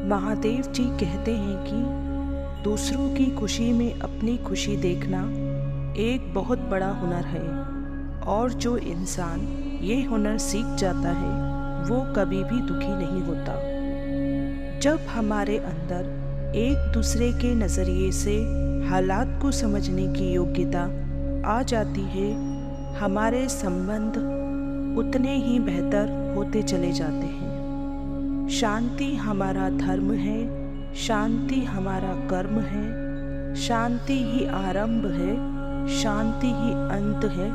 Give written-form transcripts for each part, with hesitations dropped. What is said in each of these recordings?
महादेव जी कहते हैं कि दूसरों की खुशी में अपनी खुशी देखना एक बहुत बड़ा हुनर है और जो इंसान ये हुनर सीख जाता है वो कभी भी दुखी नहीं होता। जब हमारे अंदर एक दूसरे के नज़रिए से हालात को समझने की योग्यता आ जाती है, हमारे संबंध उतने ही बेहतर होते चले जाते हैं। शांति हमारा धर्म है, शांति हमारा कर्म है, शांति ही आरंभ है, शांति ही अंत है,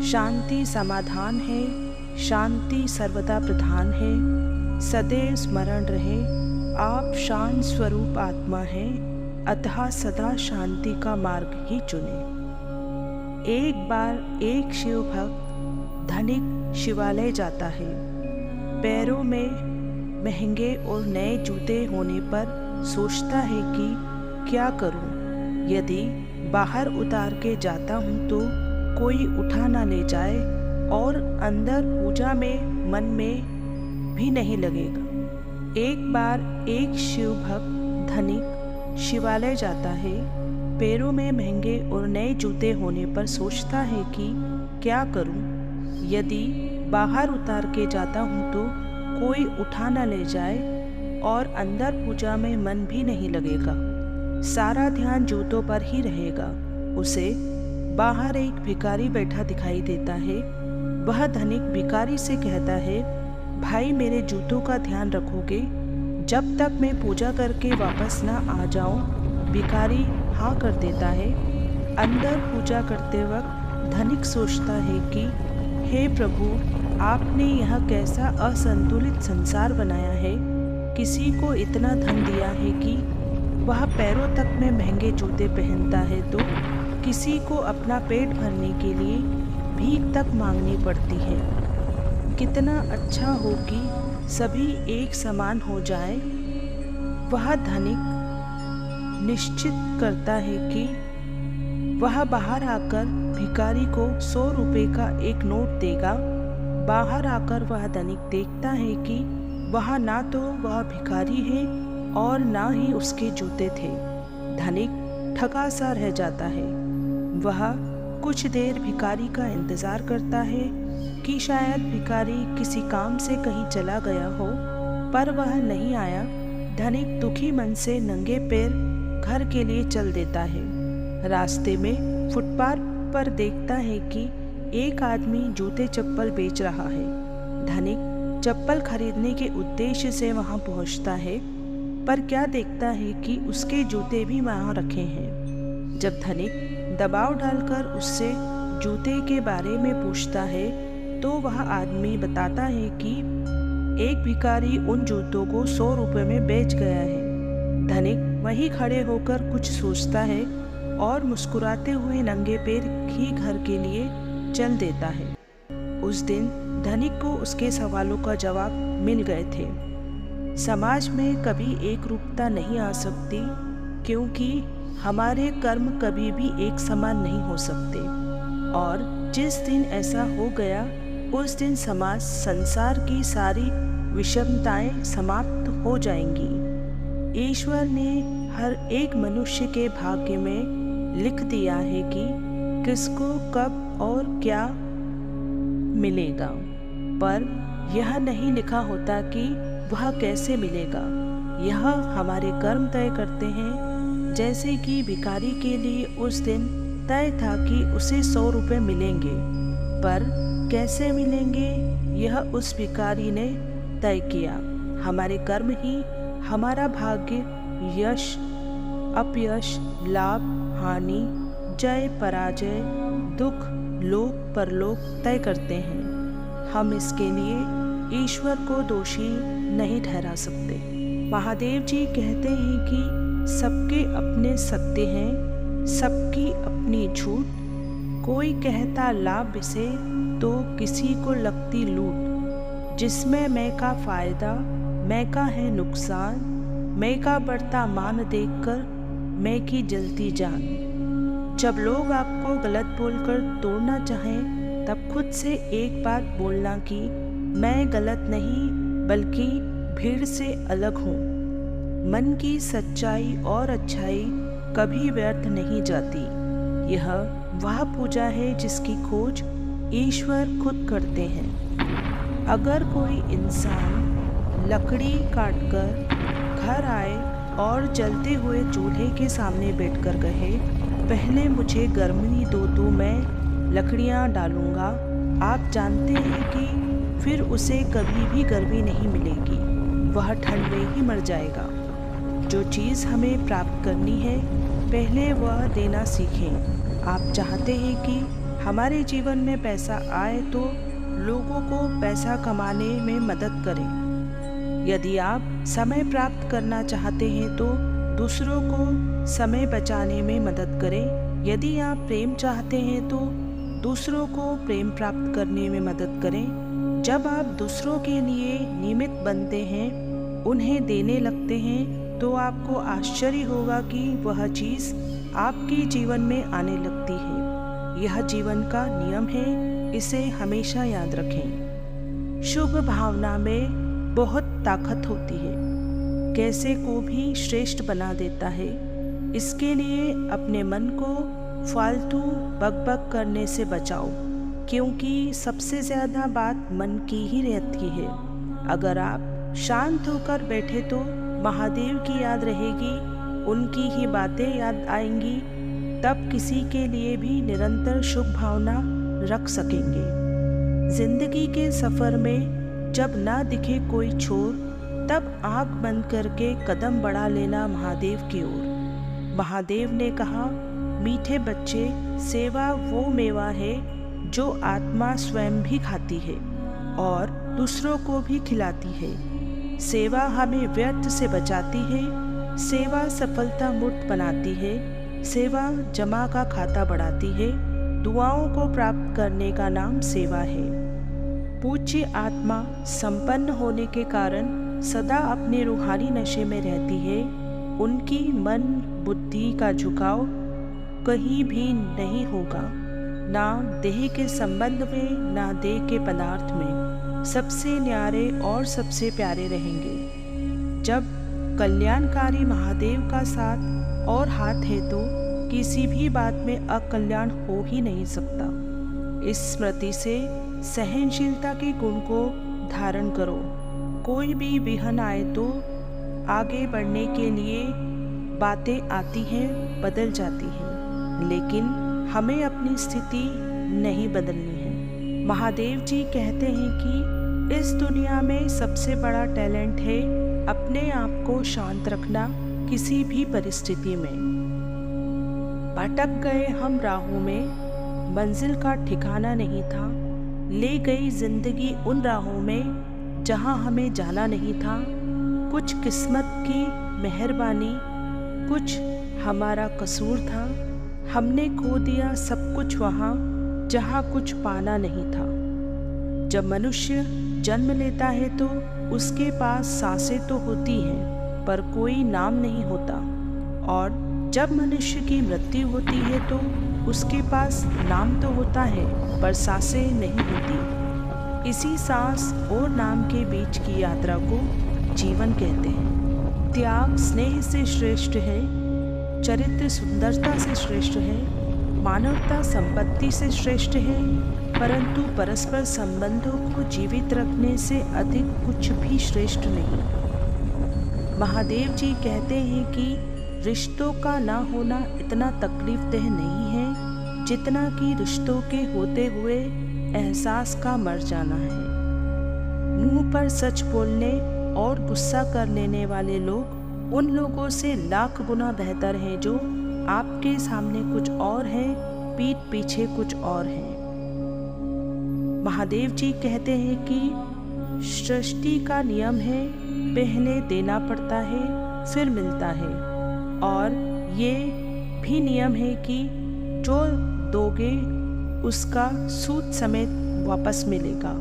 शांति समाधान है, शांति सर्वदा प्रधान है। सदैव स्मरण रहे आप शांत स्वरूप आत्मा हैं, अतः सदा शांति का मार्ग ही चुने। एक बार एक शिव भक्त धनिक शिवालय जाता है। पैरों में महंगे और नए जूते होने पर सोचता है कि क्या करूं? यदि बाहर उतार के जाता हूं तो कोई उठा ना ले जाए और अंदर पूजा में मन में भी नहीं लगेगा। एक बार एक शिव भक्त धनिक शिवालय जाता है। पैरों में महंगे और नए जूते होने पर सोचता है कि क्या करूं? यदि बाहर उतार के जाता हूं तो कोई उठा ना ले जाए और अंदर पूजा में मन भी नहीं लगेगा। सारा ध्यान जूतों पर ही रहेगा। उसे बाहर एक भिखारी बैठा दिखाई देता है। वह धनिक भिखारी से कहता है, भाई मेरे जूतों का ध्यान रखोगे जब तक मैं पूजा करके वापस ना आ जाऊं? भिखारी हाँ कर देता है। अंदर पूजा करते वक्त धनिक सोचता है कि हे प्रभु, आपने यह कैसा असंतुलित संसार बनाया है। किसी को इतना धन दिया है कि वह पैरों तक में महंगे जूते पहनता है तो किसी को अपना पेट भरने के लिए भीख तक मांगनी पड़ती है। कितना अच्छा हो कि सभी एक समान हो जाए। वह धनिक निश्चित करता है कि वह बाहर आकर भिखारी को 100 रुपये का एक नोट देगा। बाहर आकर वह धनिक देखता है कि वह ना तो वह भिखारी है और ना ही उसके जूते थे। धनिक ठगा सा रह जाता है। वह कुछ देर भिखारी का इंतजार करता है कि शायद भिखारी किसी काम से कहीं चला गया हो, पर वह नहीं आया। धनिक दुखी मन से नंगे पैर घर के लिए चल देता है। रास्ते में फुटपाथ पर देखता है कि एक आदमी जूते चप्पल बेच रहा है। धनिक चप्पल खरीदने के उद्देश्य से वहां पहुंचता है, पर क्या देखता है कि उसके जूते भी वहां रखे हैं। जब धनिक दबाव डालकर उससे जूते के बारे में पूछता है तो वह आदमी बताता है कि एक भिखारी उन जूतों को 100 रुपये में बेच गया है। धनिक वहीं खड़े होकर कुछ सोचता है और मुस्कुराते हुए नंगे पैर ही घर के लिए चल देता है। उस दिन धनिक को उसके सवालों का जवाब मिल गए थे। समाज में कभी एक रूपता नहीं आ सकती, क्योंकि हमारे कर्म कभी भी एक समान नहीं हो सकते। और जिस दिन ऐसा हो गया उस दिन समाज संसार की सारी विषमताएं समाप्त हो जाएंगी। ईश्वर ने हर एक मनुष्य के भाग्य में लिख दिया है कि किसको कब और क्या मिलेगा, पर यह नहीं लिखा होता कि वह कैसे मिलेगा। यह हमारे कर्म तय करते हैं। जैसे कि भिखारी के लिए उस दिन तय था कि उसे 100 रुपये मिलेंगे, पर कैसे मिलेंगे यह उस भिखारी ने तय किया। हमारे कर्म ही हमारा भाग्य, यश अपयश, लाभ हानि, जय पराजय, दुख लोक परलोक तय करते हैं। हम इसके लिए ईश्वर को दोषी नहीं ठहरा सकते। महादेव जी कहते हैं कि सबके अपने सत्य हैं, सबकी अपनी झूठ। कोई कहता लाभ से तो किसी को लगती लूट। जिसमें मैं का फायदा, मैं का है नुकसान, मैं का बढ़ता मान देखकर मैं की जलती जान। जब लोग आपको गलत बोलकर तोड़ना चाहें तब खुद से एक बात बोलना कि मैं गलत नहीं बल्कि भीड़ से अलग हूँ। मन की सच्चाई और अच्छाई कभी व्यर्थ नहीं जाती। यह वह पूजा है जिसकी खोज ईश्वर खुद करते हैं। अगर कोई इंसान लकड़ी काटकर घर आए और जलते हुए चूल्हे के सामने बैठकर कहे, पहले मुझे गर्मी दो तो मैं लकड़ियाँ डालूँगा, आप जानते हैं कि फिर उसे कभी भी गर्मी नहीं मिलेगी, वह ठंड में ही मर जाएगा। जो चीज़ हमें प्राप्त करनी है, पहले वह देना सीखें। आप चाहते हैं कि हमारे जीवन में पैसा आए तो लोगों को पैसा कमाने में मदद करें। यदि आप समय प्राप्त करना चाहते हैं तो दूसरों को समय बचाने में मदद करें। यदि आप प्रेम चाहते हैं तो दूसरों को प्रेम प्राप्त करने में मदद करें। जब आप दूसरों के लिए निमित्त बनते हैं, उन्हें देने लगते हैं, तो आपको आश्चर्य होगा कि वह चीज़ आपके जीवन में आने लगती है। यह जीवन का नियम है, इसे हमेशा याद रखें। शुभ भावना में बहुत ताकत होती है, कैसे को भी श्रेष्ठ बना देता है। इसके लिए अपने मन को फालतू बकबक करने से बचाओ, क्योंकि सबसे ज़्यादा बात मन की ही रहती है। अगर आप शांत होकर बैठे तो महादेव की याद रहेगी, उनकी ही बातें याद आएंगी, तब किसी के लिए भी निरंतर शुभ भावना रख सकेंगे। जिंदगी के सफ़र में जब ना दिखे कोई छोर, तब आँख बंद करके कदम बढ़ा लेना महादेव की ओर। महादेव ने कहा, मीठे बच्चे, सेवा वो मेवा है जो आत्मा स्वयं भी खाती है और दूसरों को भी खिलाती है। सेवा हमें व्यर्थ से बचाती है, सेवा सफलता मूर्त बनाती है, सेवा जमा का खाता बढ़ाती है। दुआओं को प्राप्त करने का नाम सेवा है। पूज्य आत्मा संपन्न होने के कारण सदा अपने रूहानी नशे में रहती है। उनकी मन बुद्धि का झुकाव कहीं भी नहीं होगा, ना देह के संबंध में, ना देह के पदार्थ में। सबसे न्यारे और सबसे प्यारे रहेंगे। जब कल्याणकारी महादेव का साथ और हाथ है तो किसी भी बात में अकल्याण हो ही नहीं सकता। इस स्मृति से सहनशीलता के गुण को धारण करो। कोई भी विघ्न आए तो आगे बढ़ने के लिए बातें आती हैं, बदल जाती हैं, लेकिन हमें अपनी स्थिति नहीं बदलनी है। महादेव जी कहते हैं कि इस दुनिया में सबसे बड़ा टैलेंट है अपने आप को शांत रखना किसी भी परिस्थिति में। भटक गए हम राहों में, मंजिल का ठिकाना नहीं था, ले गई जिंदगी उन राहों में जहां हमें जाना नहीं था। कुछ किस्मत की मेहरबानी, कुछ हमारा कसूर था। हमने खो दिया सब कुछ वहाँ जहाँ कुछ पाना नहीं था। जब मनुष्य जन्म लेता है तो उसके पास सांसें तो होती हैं, पर कोई नाम नहीं होता, और जब मनुष्य की मृत्यु होती है तो उसके पास नाम तो होता है, पर सांसें नहीं होती। इसी सांस और नाम के बीच की यात्रा को जीवन कहते हैं। त्याग स्नेह से श्रेष्ठ है, चरित्र सुंदरता से श्रेष्ठ है, मानवता संपत्ति से श्रेष्ठ है, परंतु परस्पर संबंधों को जीवित रखने से अधिक कुछ भी श्रेष्ठ नहीं। महादेव जी कहते हैं कि रिश्तों का ना होना इतना तकलीफदेह नहीं है जितना कि रिश्तों के होते हुए एहसास का मर जाना है। मुंह पर सच बोलने और गुस्सा कर लेने वाले लोग उन लोगों से लाख गुना बेहतर हैं जो आपके सामने कुछ और है, पीठ पीछे कुछ और है। महादेव जी कहते हैं कि सृष्टि का नियम है, पहले देना पड़ता है फिर मिलता है, और ये भी नियम है कि जो दोगे उसका सूद समेत वापस मिलेगा।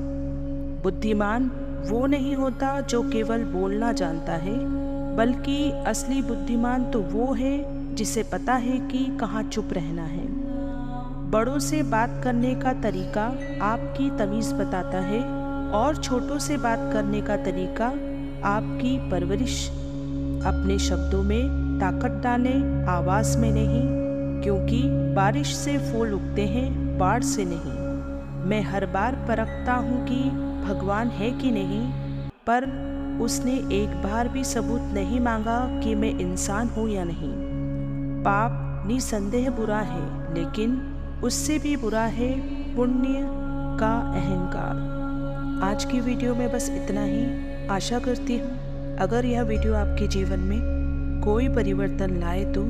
बुद्धिमान वो नहीं होता जो केवल बोलना जानता है, बल्कि असली बुद्धिमान तो वो है जिसे पता है कि कहाँ चुप रहना है। बड़ों से बात करने का तरीका आपकी तमीज़ बताता है और छोटों से बात करने का तरीका आपकी परवरिश। अपने शब्दों में ताकत डालें, आवाज में नहीं, क्योंकि बारिश से फूल उगते हैं, बाढ़ से नहीं। मैं हर बार परखता हूँ कि भगवान है कि नहीं, पर उसने एक बार भी सबूत नहीं मांगा कि मैं इंसान हूँ या नहीं। पाप निसंदेह बुरा है, लेकिन उससे भी बुरा है पुण्य का अहंकार। आज की वीडियो में बस इतना ही। आशा करती हूँ अगर यह वीडियो आपके जीवन में कोई परिवर्तन लाए तो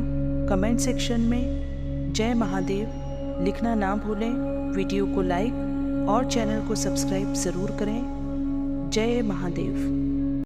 कमेंट सेक्शन में जय महादेव लिखना ना भूलें। वीडियो को लाइक और चैनल को सब्सक्राइब ज़रूर करें। जय महादेव।